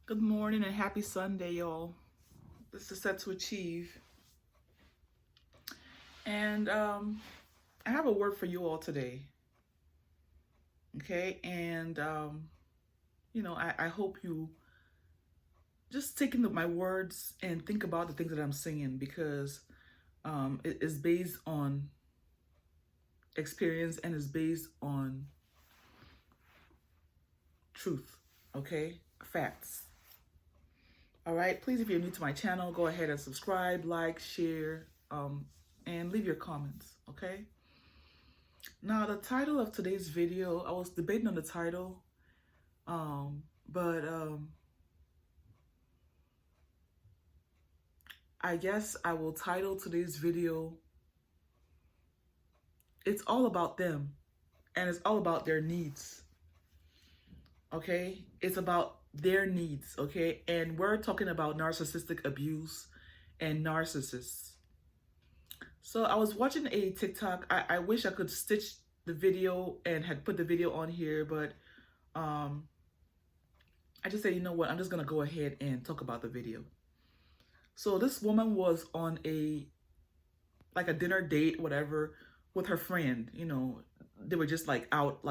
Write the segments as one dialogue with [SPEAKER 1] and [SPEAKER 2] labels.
[SPEAKER 1] Good morning and happy Sunday, y'all. This is Set to Achieve. And I have a word for you all today. Okay? And, I hope you just take into my words and think about the things that I'm saying because it is based on experience and is based on truth. Okay? Facts. All right, please, if you're new to my channel, go ahead and subscribe, like, share, and leave your comments, okay? Now, the title of today's video, I was debating on the title, but I guess I will title today's video, It's All About Them, and it's all about their needs, okay? It's about their needs, okay? And we're talking about narcissistic abuse and narcissists. So I was watching a TikTok. I wish I could stitch the video and had put the video on here, but I just said, you know what, I'm just gonna go ahead and talk about the video. So this woman was on a dinner date, whatever, with her friend. They were just like out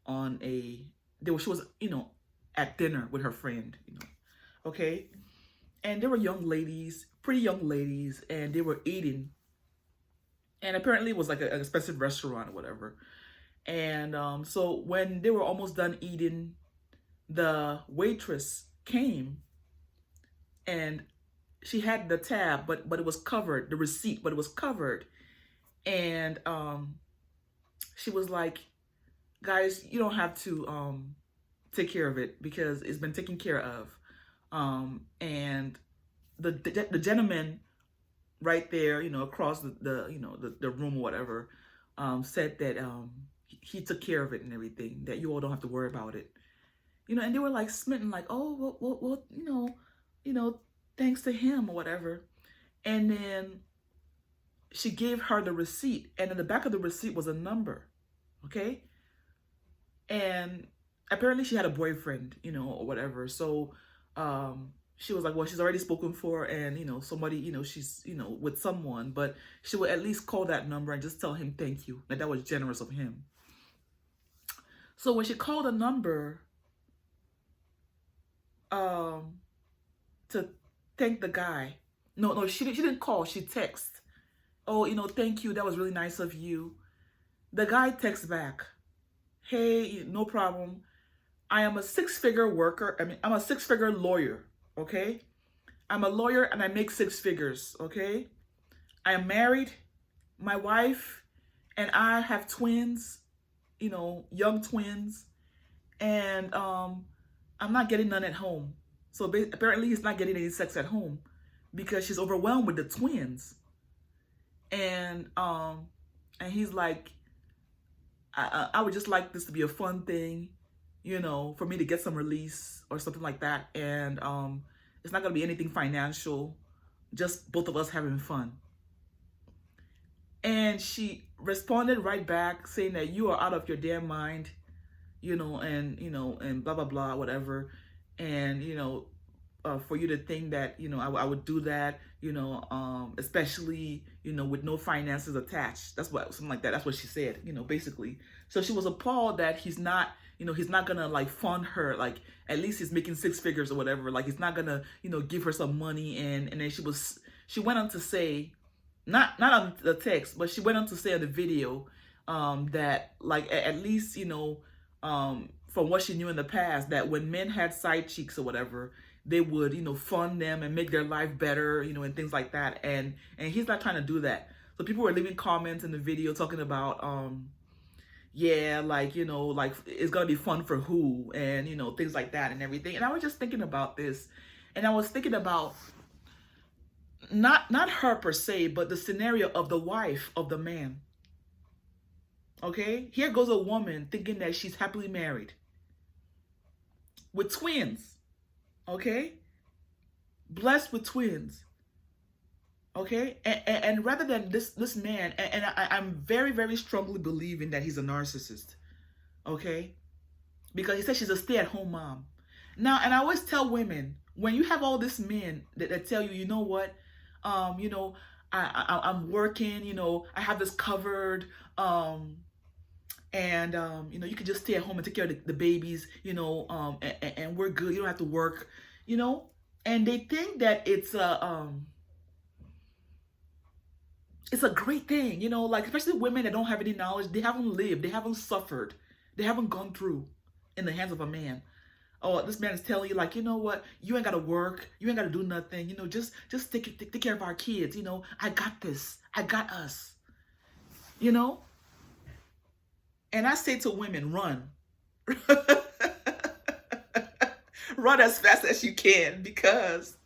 [SPEAKER 1] on a she was at dinner with her friend, okay? And there were young ladies, pretty young ladies, and they were eating. And apparently it was like an expensive restaurant or whatever. And so when they were almost done eating, the waitress came and she had the tab, but it was covered, the receipt, but it was covered. And she was like, guys, you don't have to take care of it because it's been taken care of. And the gentleman right there, across the room or whatever, said that he took care of it and everything, that you all don't have to worry about it. And they were like smitten, like, oh, well, thanks to him or whatever. And then she gave her the receipt, and in the back of the receipt was a number, okay? And apparently she had a boyfriend, or whatever. So she was like, well, she's already spoken for, and somebody, she's with someone, but she would at least call that number and just tell him thank you. That was generous of him. So when she called a number to thank the guy, no, she didn't call, she texted, oh, thank you, that was really nice of you. The guy texts back, hey, no problem, I am a six-figure worker. I'm a six-figure lawyer, okay? I'm a lawyer and I make six figures, okay? I am married. My wife and I have twins, young twins. And I'm not getting none at home. So apparently he's not getting any sex at home because she's overwhelmed with the twins. And he's like, I would just like this to be a fun thing, for me to get some release or something like that. And it's not going to be anything financial, just both of us having fun. And she responded right back saying that you are out of your damn mind, and blah, blah, blah, whatever. And, for you to think that, I would do that, especially, with no finances attached. That's what, something like that. That's what she said, basically. So she was appalled that he's not gonna like fund her, like at least he's making six figures or whatever. Like he's not gonna, give her some money. And then she went on to say, not on the text, but she went on to say on the video, that like at least, from what she knew in the past, that when men had side cheeks or whatever, they would, fund them and make their life better, and things like that. And he's not trying to do that. So people were leaving comments in the video talking about, yeah, like, like it's gonna be fun for who, and things like that and everything. And I was just thinking about this, and I was thinking about not her per se, but the scenario of the wife of the man. Okay, here goes a woman thinking that she's happily married with twins, okay, blessed with twins, okay, and rather than this man, and I'm very, very strongly believing that he's a narcissist, okay, because he said she's a stay-at-home mom. Now, and I always tell women, when you have all these men that tell you, you know what, you know, I'm working, you know, I have this covered, and you know, you can just stay at home and take care of the babies, you know, and we're good. You don't have to work, you know, and they think that it's a great thing, you know, like especially women that don't have any knowledge. They haven't lived, they haven't suffered, they haven't gone through in the hands of a man. Oh, this man is telling you, like, you know what, you ain't gotta work, you ain't gotta do nothing, you know, just take care of our kids, you know, I got this, I got us, you know. And I say to women, run. Run as fast as you can, because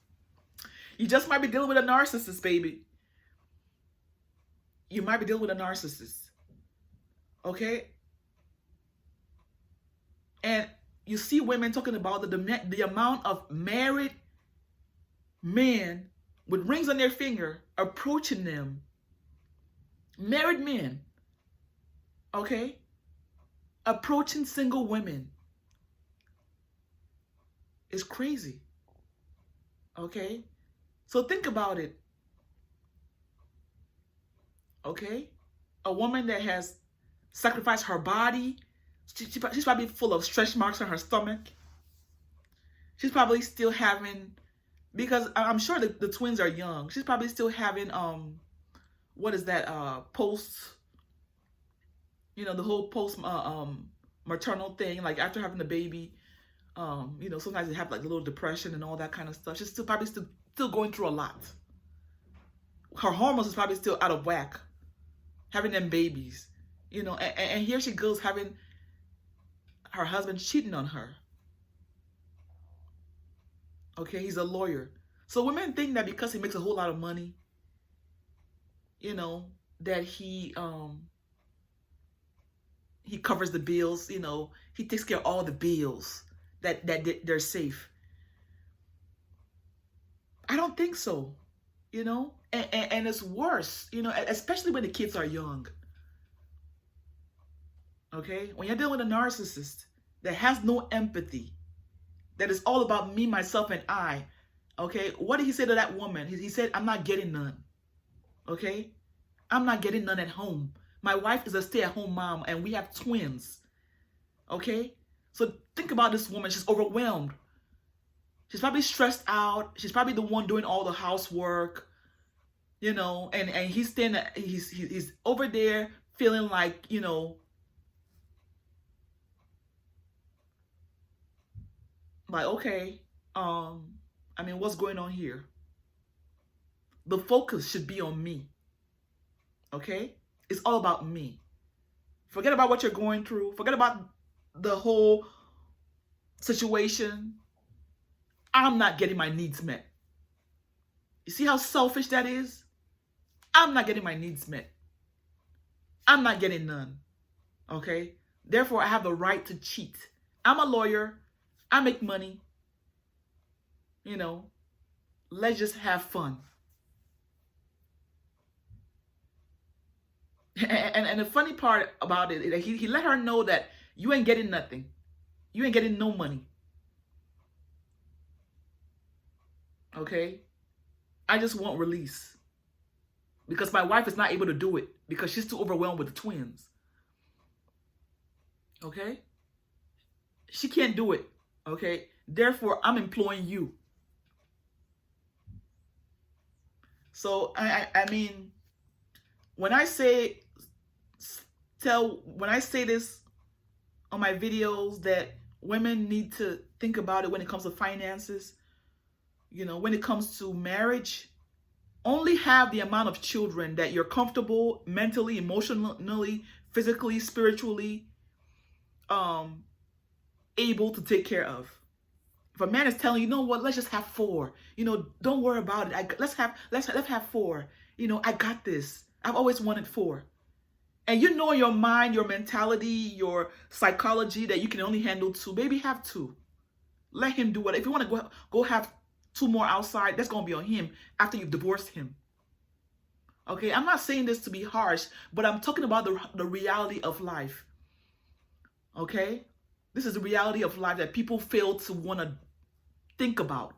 [SPEAKER 1] you just might be dealing with a narcissist, baby. You might be dealing with a narcissist. Okay? And you see women talking about the amount of married men with rings on their finger approaching them. Married men. Okay? Approaching single women. It's crazy. Okay? So think about it. Okay? A woman that has sacrificed her body, she's probably full of stretch marks on her stomach. She's probably still having, because I'm sure the twins are young, she's probably still having, what is that, post, you know, the whole post maternal thing, like after having the baby, you know, sometimes they have like a little depression and all that kind of stuff. She's probably still going through a lot. Her hormones is probably still out of whack, having them babies, you know, and here she goes having her husband cheating on her. Okay, he's a lawyer. So women think that because he makes a whole lot of money, you know, that he covers the bills, you know, he takes care of all the bills, that they're safe. I don't think so, you know, and it's worse, you know, especially when the kids are young. Okay, when you're dealing with a narcissist that has no empathy, that is all about me, myself, and I. Okay, what did he say to that woman? He said, I'm not getting none. Okay, I'm not getting none at home. My wife is a stay-at-home mom, and we have twins. Okay, so think about this woman. She's overwhelmed. She's probably stressed out. She's probably the one doing all the housework, you know, and he's standing, he's over there feeling like, you know, like, okay, I mean, what's going on here? The focus should be on me. Okay? It's all about me. Forget about what you're going through. Forget about the whole situation. I'm not getting my needs met. You see how selfish that is? I'm not getting my needs met. I'm not getting none. Okay? Therefore, I have the right to cheat. I'm a lawyer. I make money. You know, let's just have fun. And the funny part about it is he let her know that you ain't getting nothing. You ain't getting no money. Okay? I just want release. Because my wife is not able to do it because she's too overwhelmed with the twins. Okay? She can't do it. Okay? Therefore, I'm employing you. So, I mean, when I say this on my videos, that women need to think about it when it comes to finances, you know, when it comes to marriage, only have the amount of children that you're comfortable mentally, emotionally, physically, spiritually, able to take care of. If a man is telling you, know what, let's just have 4. You know, don't worry about it. Let's have 4. You know, I got this. I've always wanted 4. And you know in your mind, your mentality, your psychology that you can only handle 2. Baby, have 2. Let him do it. If you want to go have 2 more outside, that's going to be on him after you've divorced him. Okay, I'm not saying this to be harsh, but I'm talking about the reality of life. Okay? This is the reality of life that people fail to want to think about.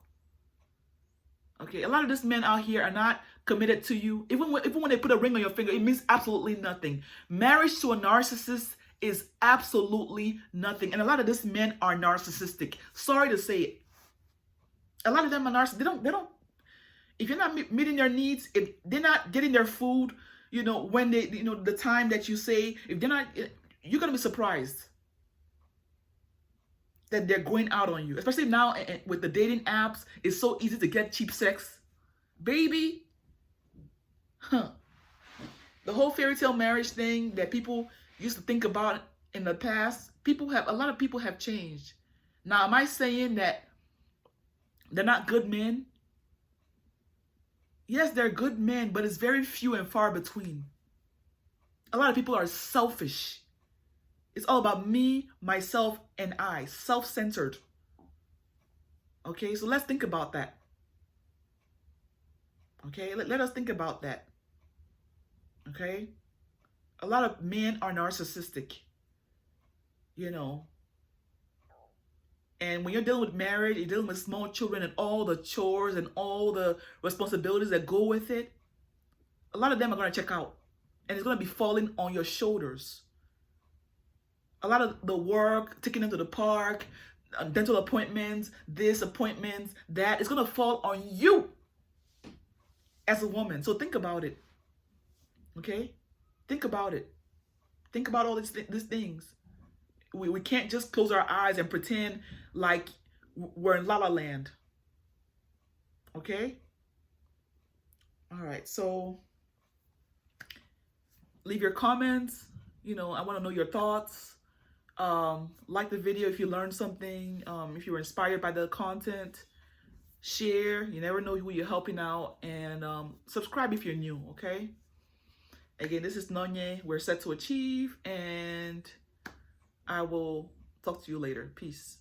[SPEAKER 1] Okay, a lot of these men out here are not committed to you. Even when they put a ring on your finger, it means absolutely nothing. Marriage to a narcissist is absolutely nothing. And a lot of these men are narcissistic. Sorry to say it. A lot of them are narcissists. They don't, if you're not meeting their needs, if they're not getting their food, when they, the time that you say, if they're not, you're going to be surprised that they're going out on you. Especially now with the dating apps, it's so easy to get cheap sex. Baby. The whole fairy tale marriage thing that people used to think about in the past, a lot of people have changed. Now, am I saying that they're not good men? Yes, they're good men, but it's very few and far between. A lot of people are selfish. It's all about me, myself, and I. Self-centered. Okay, so let's think about that. Okay, let us think about that. Okay? A lot of men are narcissistic. And when you're dealing with marriage, you're dealing with small children and all the chores and all the responsibilities that go with it, a lot of them are going to check out. And it's going to be falling on your shoulders. A lot of the work, taking them to the park, dental appointments, this appointments, that, is going to fall on you as a woman. So think about it. Okay? Think about it. Think about all these things. We can't just close our eyes and pretend like we're in La La Land. Okay? All right. So leave your comments. I want to know your thoughts. Like the video if you learned something. If you were inspired by the content. Share. You never know who you're helping out. And subscribe if you're new. Okay? Again, this is Nonye. We're set to achieve. And I will talk to you later. Peace.